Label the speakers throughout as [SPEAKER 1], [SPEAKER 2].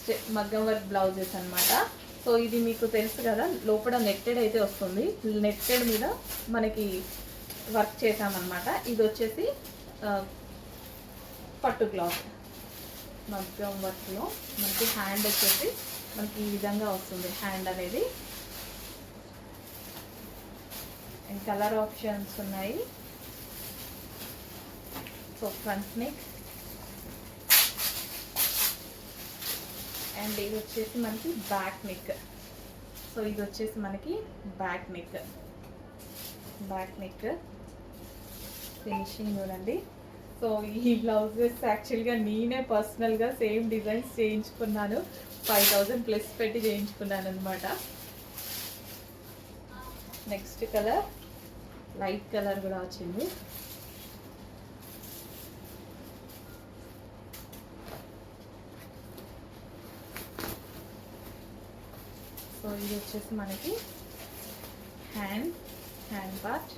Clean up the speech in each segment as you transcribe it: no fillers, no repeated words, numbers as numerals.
[SPEAKER 1] Next మగ్గం work blouses అనమాట. So ఇది మీకు తెలుసు కదా, లోపల నెట్టెడ్ అయితే వస్తుంది. నెట్టెడ్ మీద మనకి వర్క్ చేసామన్నమాట. ఇది వచ్చేసి పట్టు క్లాత్ మగ్గం వర్క్లో మనకి హ్యాండ్ వచ్చేసి మనకి ఈ విధంగా వస్తుంది. హ్యాండ్ అనేది అండ్ కలర్ ఆప్షన్స్ ఉన్నాయి. సో ఫ్రంట్ నెక్ అండ్ ఇది వచ్చేసి మనకి బ్యాక్ నెక్. సో ఇది వచ్చేసి మనకి బ్యాక్ నెక్ ఫినిషింగ్ చూడండి. సో ఈ బ్లౌజెస్ యాక్చువల్గా నేనే పర్సనల్గా సేమ్ డిజైన్స్ చేయించుకున్నాను. 5000 ప్లస్ పెట్టి చేయించుకున్నాను అనమాట. నెక్స్ట్ కలర్ లైట్ కలర్ కూడా వచ్చింది. సో ఇది వచ్చేసి మనకి హ్యాండ్ పార్ట్.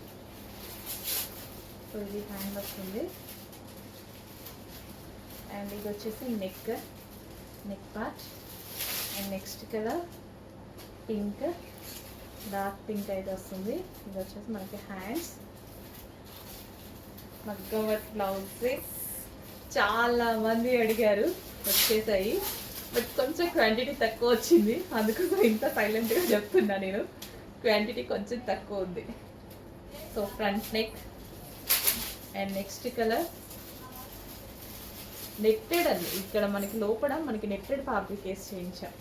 [SPEAKER 1] సో ఇది హ్యాండ్ వస్తుంది. అండ్ ఇది వచ్చేసి neck part. And next colour pink, dark pink అయితే వస్తుంది. ఇది వచ్చేసి మనకి హ్యాండ్స్. మగ్గం వర్క్ బ్లౌజెస్ చాలా మంది అడిగారు, వచ్చేసాయి. బట్ కొంచెం క్వాంటిటీ తక్కువ వచ్చింది, అందుకోసం ఇంత సైలెంట్గా చెప్తున్నా నేను. క్వాంటిటీ కొంచెం తక్కువ ఉంది. So front neck and next colour netted అండి. ఇక్కడ మనకి లోపల మనకి నెట్టెడ్ ఫ్యాబ్రిక్ వేసి చేయించాం.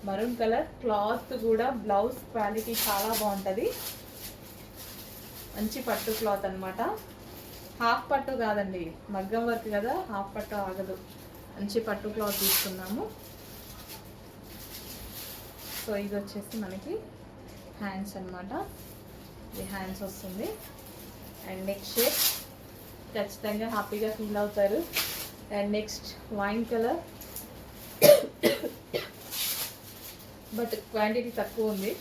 [SPEAKER 1] Maroon colour. క్లాత్ కూడా బ్లౌజ్ క్వాలిటీ చాలా బాగుంటుంది. మంచి పట్టు క్లాత్ అనమాట. హాఫ్ పట్టు కాదండి, మగ్గం వర్క్ కదా, హాఫ్ పట్టు ఆగదు. మంచి పట్టు క్లాత్ తీసుకున్నాము. సో ఇది వచ్చేసి మనకి హ్యాండ్స్ అనమాట. ఇది హ్యాండ్స్ వస్తుంది. అండ్ నెక్స్ట్ షేప్ ఖచ్చితంగా హ్యాపీగా ఫీల్ అవుతారు. And next wine colour. But quantity తక్కువ ఉంది,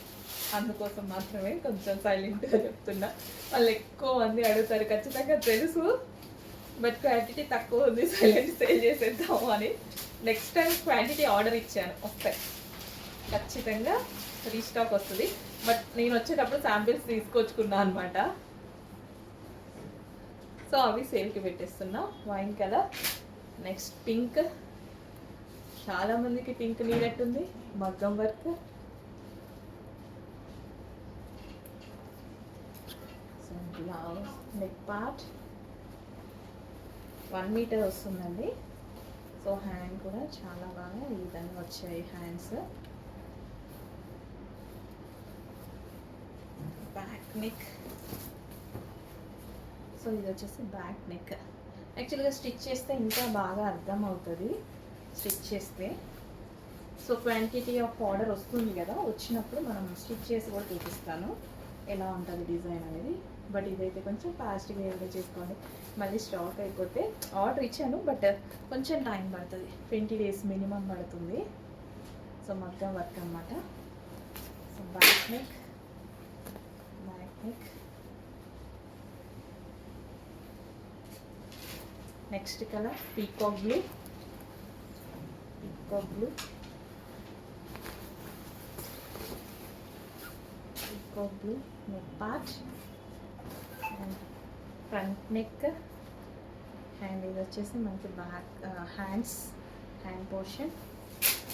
[SPEAKER 1] అందుకోసం మాత్రమే కొంచెం సైలెంట్గా చెప్తున్నా. వాళ్ళు ఎక్కువ మంది అడుగుతారు, ఖచ్చితంగా తెలుసు, బట్ క్వాంటిటీ తక్కువ ఉంది, సైలెంట్ సేల్ చేసేద్దాము అని. నెక్స్ట్ టైం క్వాంటిటీ ఆర్డర్ ఇచ్చాను, వస్తాయి ఖచ్చితంగా, రీస్టాక్ వస్తుంది. బట్ నేను వచ్చేటప్పుడు శాంపిల్స్ తీసుకొచ్చుకున్నాను అనమాట. సో అవి సేల్కి పెట్టేస్తున్నా. Wine colour. Next pink. చాలామందికి పింక్ నీడట్టుంది. మగ్గం work. So blouse neck part 1 metre వస్తుందండి. సో హ్యాండ్ కూడా చాలా బాగా ఈ విధంగా వచ్చాయి హ్యాండ్స్. Back neck. సో ఇది వచ్చేసి బ్యాక్ నెక్. యాక్చువల్గా స్టిచ్ చేస్తే ఇంకా బాగా అర్థం అవుతుంది స్టిచ్ చేస్తే. సో క్వాంటిటీ ఆఫ్ ఆర్డర్ వస్తుంది కదా, వచ్చినప్పుడు మనం స్టిచ్ చేసి కూడా చూపిస్తాను ఎలా ఉంటుంది డిజైన్ అనేది. బట్ ఇదైతే కొంచెం ఫాస్ట్గా ఏదో చేసుకోండి, మళ్ళీ స్టాక్ అయిపోతే. ఆర్డర్ ఇచ్చాను బట్ కొంచెం టైం పడుతుంది, 20 days మినిమం పడుతుంది. సో మగ్గం వర్క్ అన్నమాట. So back neck. Next colour peacock blue. Neck part and front neck. And ఇది వచ్చేసి మనకి back hand portion.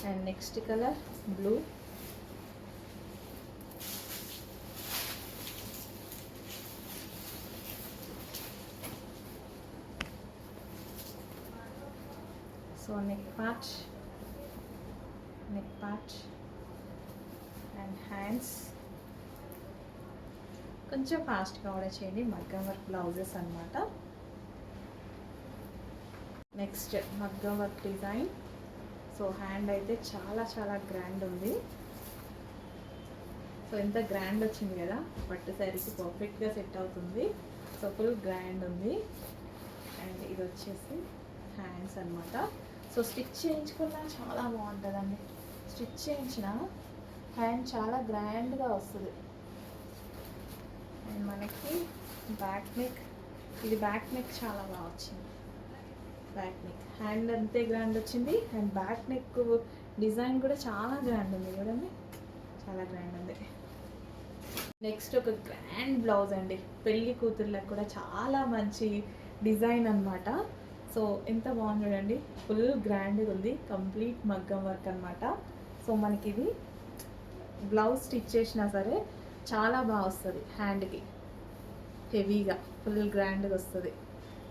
[SPEAKER 1] And next colour blue. So neck part and hands. కొంచెం ఫాస్ట్గా ఆర్డర్ చేయండి, మగ్గం వర్క్ బ్లౌజెస్ అనమాట. నెక్స్ట్ మగ్గం వర్క్ డిజైన్. సో హ్యాండ్ అయితే చాలా చాలా గ్రాండ్ ఉంది. సో ఎంత గ్రాండ్ వచ్చింది కదా, పట్టు శారీకి పర్ఫెక్ట్గా సెట్ అవుతుంది. సో ఫుల్ గ్రాండ్ ఉంది. అండ్ ఇది వచ్చేసి హ్యాండ్స్ అనమాట. సో స్టిచ్ చేయించుకున్నా చాలా బాగుంటుందండి. స్టిచ్ చేయించిన హ్యాండ్ చాలా గ్రాండ్గా వస్తుంది. అండ్ మనకి బ్యాక్ నెక్. ఇది బ్యాక్ నెక్ చాలా బాగా వచ్చింది. బ్యాక్ నెక్ హ్యాండ్ అంతే గ్రాండ్ వచ్చింది. అండ్ బ్యాక్ నెక్ డిజైన్ కూడా చాలా గ్రాండ్ ఉంది చూడండి, చాలా గ్రాండ్ ఉంది. నెక్స్ట్ ఒక గ్రాండ్ బ్లౌజ్ అండి, పెళ్లి కూతుర్లకు కూడా చాలా మంచి డిజైన్ అనమాట. సో ఎంత బాగుంది చూడండి, ఫుల్ గ్రాండ్గా ఉంది, కంప్లీట్ మగ్గం వర్క్ అనమాట. సో మనకి ఇది బ్లౌజ్ స్టిచ్ చేసినా సరే చాలా బాగా వస్తుంది, హ్యాండ్కి హెవీగా ఫుల్ గ్రాండ్గా వస్తుంది.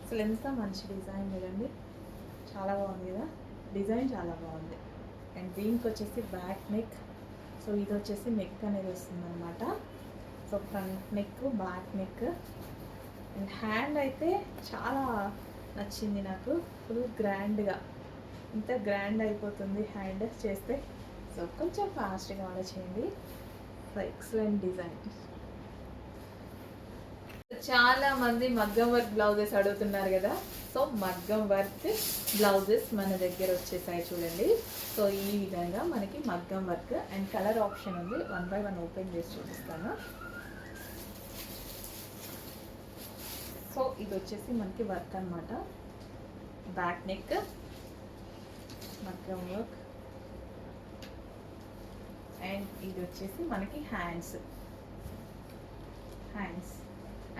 [SPEAKER 1] అసలు ఎంత మంచి డిజైన్ చూడండి, చాలా బాగుంది కదా, డిజైన్ చాలా బాగుంది. అండ్ దీనికి వచ్చేసి బ్యాక్ నెక్. సో ఇది వచ్చేసి నెక్ అనేది వస్తుంది అనమాట. So front neck, back neck. And hand అయితే చాలా నచ్చింది నాకు, ఫుల్ గ్రాండ్గా, ఇంత గ్రాండ్ అయిపోతుంది హ్యాండ్ చేస్తే. సో కొంచెం ఫాస్ట్గా ఆర్డర్ చేయండి. So excellent design. చాలా మంది మగ్గం వర్క్ బ్లౌజెస్ అడుగుతున్నారు కదా, సో మగ్గం వర్క్ బ్లౌజెస్ మన దగ్గర వచ్చేసాయి చూడండి. సో ఈ విధంగా మనకి మగ్గం వర్క్ అండ్ కలర్ ఆప్షన్ ఉంది. 1 by 1 ఓపెన్ చేసి చూపిస్తాను. సో ఇది వచ్చేసి మనకి వర్క్ అనమాట, బ్యాక్ నెక్ మగ్గం వర్క్. అండ్ ఇది వచ్చేసి మనకి hands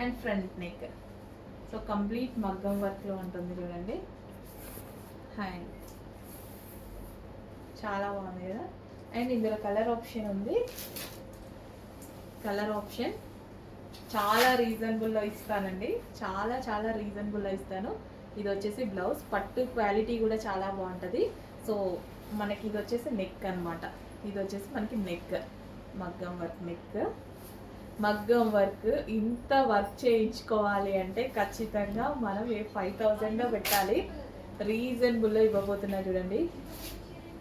[SPEAKER 1] and front neck. So complete మగ్గం వర్క్లో ఉంటుంది చూడండి. హ్యాండ్ చాలా బాగుంది కదా. అండ్ ఇందులో కలర్ ఆప్షన్ ఉంది, కలర్ ఆప్షన్ చాలా రీజనబుల్లో ఇస్తానండి, చాలా చాలా రీజనబుల్లో ఇస్తాను. ఇది వచ్చేసి బ్లౌజ్, పట్టు క్వాలిటీ కూడా చాలా బాగుంటుంది. సో మనకి ఇది వచ్చేసి నెక్ అనమాట, ఇది వచ్చేసి మనకి నెక్, మగ్గం వర్క్ నెక్. మగ్గం వర్క్ ఇంత వర్క్ చేయించుకోవాలి అంటే ఖచ్చితంగా మనం 5,000 పెట్టాలి. రీజనబుల్లో ఇవ్వబోతున్నా చూడండి,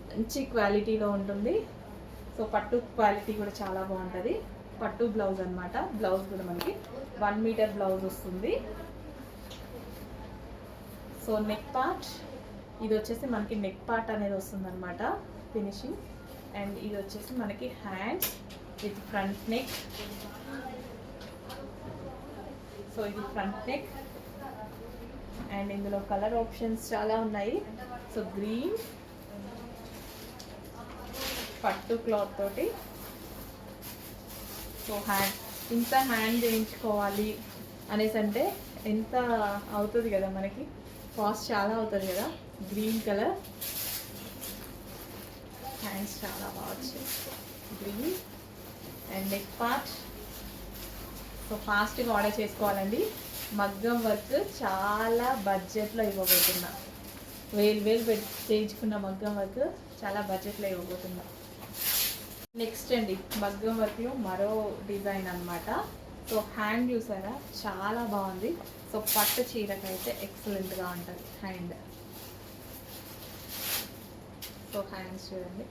[SPEAKER 1] మంచి క్వాలిటీలో ఉంటుంది. సో పట్టు క్వాలిటీ కూడా చాలా బాగుంటుంది. పట్టు బ్లౌజ్ అనమాట, బ్లౌజ్ కూడా మనకి 1 మీటర్ బ్లౌజ్ వస్తుంది. సో నెక్ పార్ట్, ఇది వచ్చేసి మనకి నెక్ పార్ట్ అనేది వస్తుంది అనమాట, ఫినిషింగ్. అండ్ ఇది వచ్చేసి మనకి hands with front neck. So ఇది ఫ్రంట్ నెక్. అండ్ ఇందులో కలర్ ఆప్షన్స్ చాలా ఉన్నాయి. సో గ్రీన్ పట్టు క్లాత్ తోటి. సో హ్యాండ్ ఇంత హ్యాండ్ చేయించుకోవాలి అనేసి అంటే ఎంత అవుతుంది కదా, మనకి కాస్ట్ చాలా అవుతుంది కదా. గ్రీన్ కలర్ హ్యాండ్స్ చాలా బాగా వచ్చాయి, green. And neck part. So ఫాస్ట్గా ఆర్డర్ చేసుకోవాలండి. మగ్గం వర్క్ చాలా బడ్జెట్లో ఇవ్వబోతున్నా, వేలు పెట్టి చేయించుకున్న మగ్గం వర్క్ చాలా బడ్జెట్లో ఇవ్వబోతున్నా. నెక్స్ట్ అండి, మగ్గం వర్క్లో మరో డిజైన్ అనమాట. సో హ్యాండ్ చూసారా, చాలా బాగుంది. సో పట్టు చీరకైతే ఎక్సలెంట్గా ఉంటుంది హ్యాండ్. సో హ్యాండ్స్ చూడండి,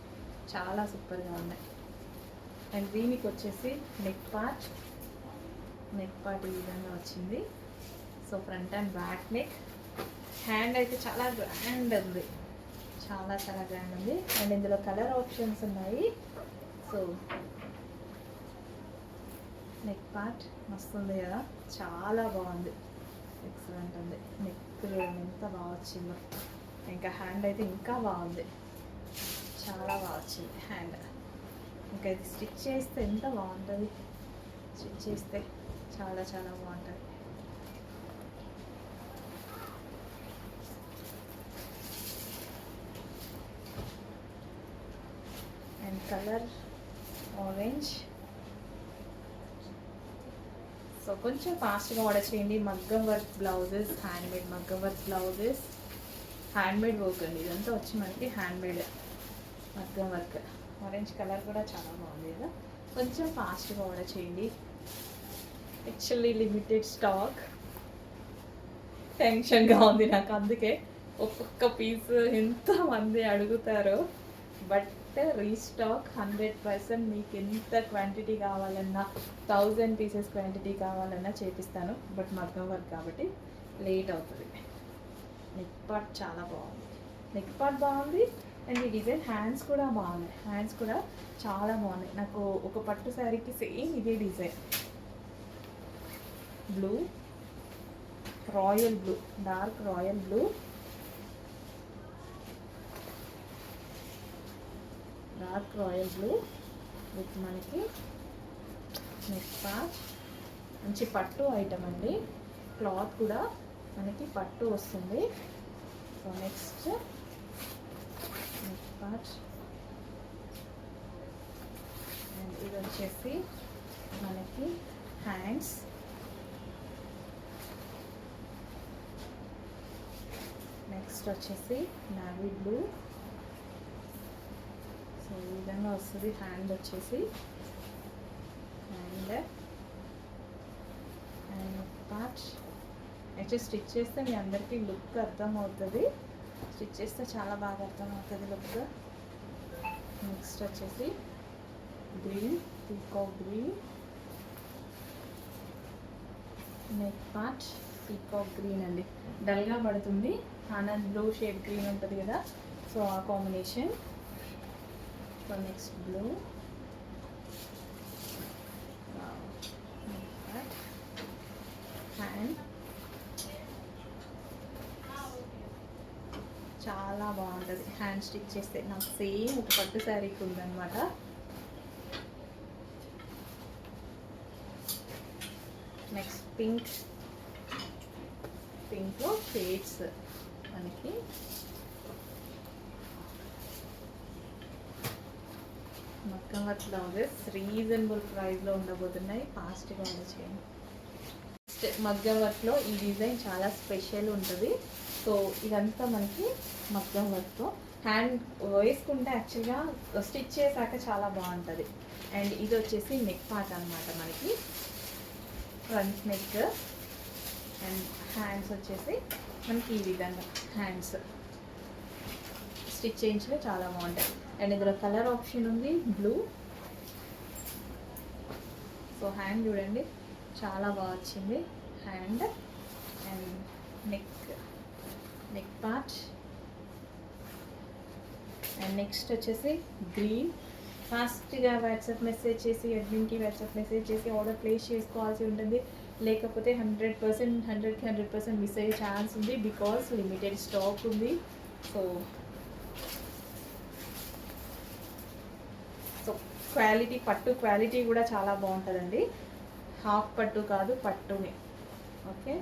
[SPEAKER 1] చాలా సూపర్గా ఉన్నాయి. అండ్ దీనికి వచ్చేసి నెక్ పార్ట్ ఈ విధంగా వచ్చింది. So front and back neck. Hand అయితే చాలా గ్రాండ్ ఉంది, చాలా చాలా గ్రాండ్ ఉంది. అండ్ ఇందులో కలర్ ఆప్షన్స్ ఉన్నాయి. సో నెక్ పార్ట్ మస్తు ఉంది కదా, చాలా బాగుంది, ఎక్సలెంట్ ఉంది. నెక్ ఎంత బాగా వచ్చిందో, ఇంకా హ్యాండ్ అయితే ఇంకా బాగుంది, చాలా బాగా వచ్చింది హ్యాండ్. ఇంకా ఇది స్టిచ్ చేస్తే ఎంత బాగుంటుంది, స్టిచ్ చేస్తే చాలా చాలా బాగుంటుంది. And colour orange. సో కొంచెం ఫాస్ట్గా ఆర్డర్ చేయండి. మగ్గం వర్క్ బ్లౌజెస్, హ్యాండ్మేడ్ మగ్గం వర్క్ బ్లౌజెస్, హ్యాండ్మేడ్ వర్క్ అండి ఇదంతా వచ్చి మనకి హ్యాండ్మేడ్ మగ్గం వర్క్. ఆరెంజ్ కలర్ కూడా చాలా బాగుంది కదా, కొంచెం ఫాస్ట్గా ఆర్డర్ చేయండి. యాక్చువల్లీ లిమిటెడ్ స్టాక్, టెన్షన్గా ఉంది నాకు, అందుకే ఒక్కొక్క పీస్ ఎంతమంది అడుగుతారో. But restock 100%. మీకు ఎంత క్వాంటిటీ కావాలన్నా, 1000 పీసెస్ క్వాంటిటీ కావాలన్నా చేపిస్తాను. బట్ మగ్గం వర్క్ కాబట్టి లేట్ అవుతుంది. నెక్ పార్ట్ చాలా బాగుంది, నెక్ పార్ట్ బాగుంది. అండ్ ఈ డిజైన్ హ్యాండ్స్ కూడా బాగున్నాయి, హ్యాండ్స్ కూడా చాలా బాగున్నాయి. నాకు ఒక పట్టు శారీకి సేమ్ ఇదే design, blue, royal blue, dark royal blue. Dark royal blue with మనకి నెక్ పార్ట్. మంచి పట్టు ఐటమ్ అండి, క్లాత్ కూడా మనకి పట్టు వస్తుంది. So next neck part. And ఇది వచ్చేసి మనకి హ్యాండ్స్. నెక్స్ట్ వచ్చేసి నావీ బ్లూ. సో ఈ విధంగా వస్తుంది హ్యాండ్ వచ్చేసి. అండ్ పార్ట్ యాక్చువల్లీ స్టిచ్ చేస్తే మీ అందరికీ లుక్ అర్థమవుతుంది. స్టిచ్ చేస్తే చాలా బాగా అర్థమవుతుంది లుక్. నెక్స్ట్ వచ్చేసి green, peacock green. Neck part peacock green అండి, డల్గా పడుతుంది. ఆనంద్ బ్లూ షేడ్ గ్రీన్ ఉంటుంది కదా, సో ఆ combination. So next blue. Hand చాలా బాగుంటుంది హ్యాండ్ స్టిచ్ చేస్తే. నాకు సేమ్ ఒక పట్టు శారీకి ఉందన్నమాట. Next pink. పింక్లో షేడ్స్ మనకి. మగ్గం వర్క్ బ్లౌజెస్ రీజనబుల్ ప్రైస్లో ఉండబోతున్నాయి, ఫాస్ట్గా చేయండి. మగ్గం వర్క్లో ఈ డిజైన్ చాలా స్పెషల్ ఉంటుంది. సో ఇదంతా మనకి మగ్గం వర్క్తో హ్యాండ్ వేసుకుంటే యాక్చువల్గా స్టిచ్ చేశాక చాలా బాగుంటుంది. అండ్ ఇది వచ్చేసి నెక్ పార్ట్ అనమాట మనకి, ఫ్రంట్ నెక్. అండ్ హ్యాండ్స్ వచ్చేసి మనకి ఈ విధంగా హ్యాండ్స్ స్టిచ్ చేయించడం చాలా బాగుంటాయి. అండ్ ఇందులో కలర్ ఆప్షన్ ఉంది బ్లూ. సో హ్యాండ్ చూడండి చాలా బాగా వచ్చింది hand. And neck part. And next వచ్చేసి గ్రీన్. ఫాస్ట్గా వాట్సాప్ మెసేజ్ చేసి అడ్మిన్కి వాట్సాప్ మెసేజ్ చేసి ఆర్డర్ ప్లేస్ చేసుకోవాల్సి ఉంటుంది, లేకపోతే 100% మిస్ అయ్యే ఛాన్స్ ఉంది, బికాస్ లిమిటెడ్ స్టాక్ ఉంది. సో క్వాలిటీ, పట్టు క్వాలిటీ కూడా చాలా బాగుంటుందండి. హాఫ్ పట్టు కాదు, పట్టుని. ఓకే.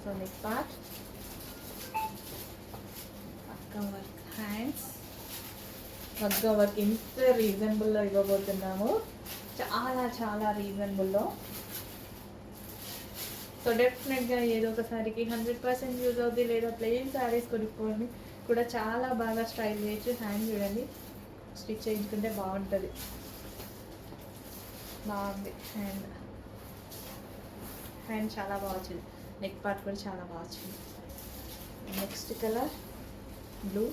[SPEAKER 1] సో నెక్ పార్ట్, మగ్గం వర్క్ హ్యాండ్స్. మగ్గం వర్క్ ఎంత రీజనబుల్లో ఇవ్వబోతున్నాము, చాలా చాలా రీజనబుల్లో. సో డెఫినెట్గా ఏదో ఒకసారికి 100% యూజ్ అవుతుంది, లేదా ప్లెయిన్ శారీస్ కొనుక్కోండి కూడా చాలా బాగా స్టైల్ చేయొచ్చు. హ్యాండ్ చూడండి స్టిచ్ చేయించుకుంటే బాగుంటుంది, బాగుంది. హ్యాండ్ చాలా బాగా వచ్చింది, నెక్ పార్ట్ కూడా చాలా బాగా వచ్చింది. Next colour blue.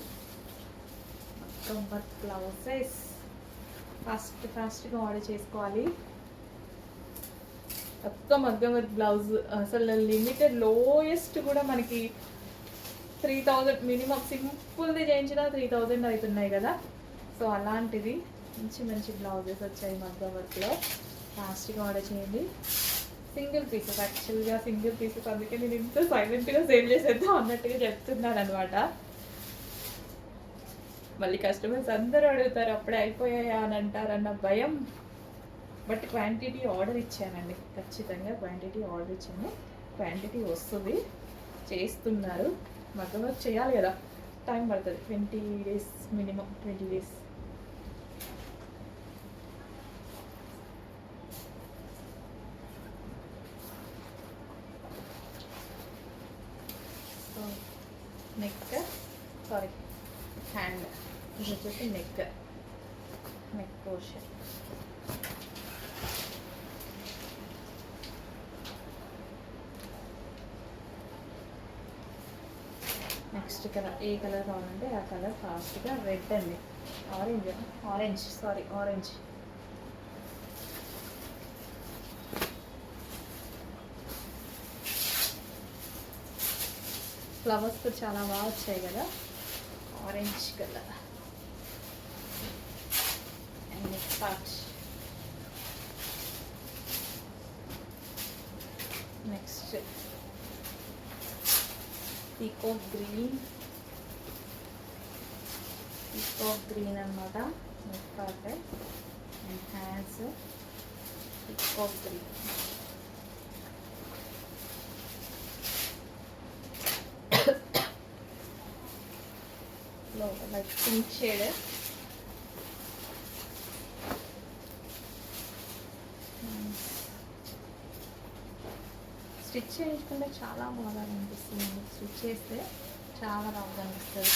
[SPEAKER 1] మగ్గం వర్క్ బ్లౌజెస్ ఫాస్ట్గా ఆర్డర్ చేసుకోవాలి. ఒక్క మగ్గం వర్క్ బ్లౌజ్ అసలు లిమిటెడ్ లోయెస్ట్ కూడా మనకి 3000 మినిమం. సింపుల్ది చేయించినా 3000 అవుతున్నాయి కదా. సో అలాంటిది మంచి మంచి బ్లౌజెస్ వచ్చాయి మగ్గం వర్క్లో. ఫాస్ట్గా ఆర్డర్ చేయండి. సింగిల్ పీసెస్, యాక్చువల్గా సింగిల్ పీసెస్, అందుకే నేను ఇంత సైలెంట్గా సేల్ చేసేద్దాం అన్నట్టుగా చెప్తున్నాను అనమాట. మళ్ళీ కస్టమర్స్ అందరూ అడుగుతారు అప్పుడే అయిపోయాయా అని అంటారన్న భయం. బట్ క్వాంటిటీ ఆర్డర్ ఇచ్చానండి, ఖచ్చితంగా క్వాంటిటీ ఆర్డర్ ఇచ్చాను. క్వాంటిటీ వస్తుంది, చేస్తున్నారు. మగ్గం వర్క్ చేయాలి కదా, టైం పడుతుంది. 20 days minimum, 20 days. So neck, sorry hand, ఇది వచ్చేసి నెక్ పోర్షన్. నెక్స్ట్ కలర్, ఏ కలర్ కావాలంటే ఆ కలర్ ఫాస్ట్గా. రెడ్ అండి, ఆరెంజ్. ఫ్లవర్స్ కూడా చాలా బాగా వచ్చాయి కదా. Orange colour. And next part. Next peacock green. Peacock green అనమాట neck part. And hands peacock green. Like pink shade. Stitch చేయించుకుంటే చాలా బాగా అనిపిస్తుంది. స్టిచ్ చేస్తే చాలా బాగా అనిపిస్తుంది.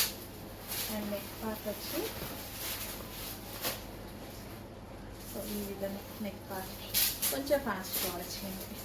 [SPEAKER 1] అండ్ నెక్ పార్ట్ వచ్చి సో ఈ విధంగా నెక్ పార్ట్ కొంచెం ఫాస్ట్గా వచ్చేయండి.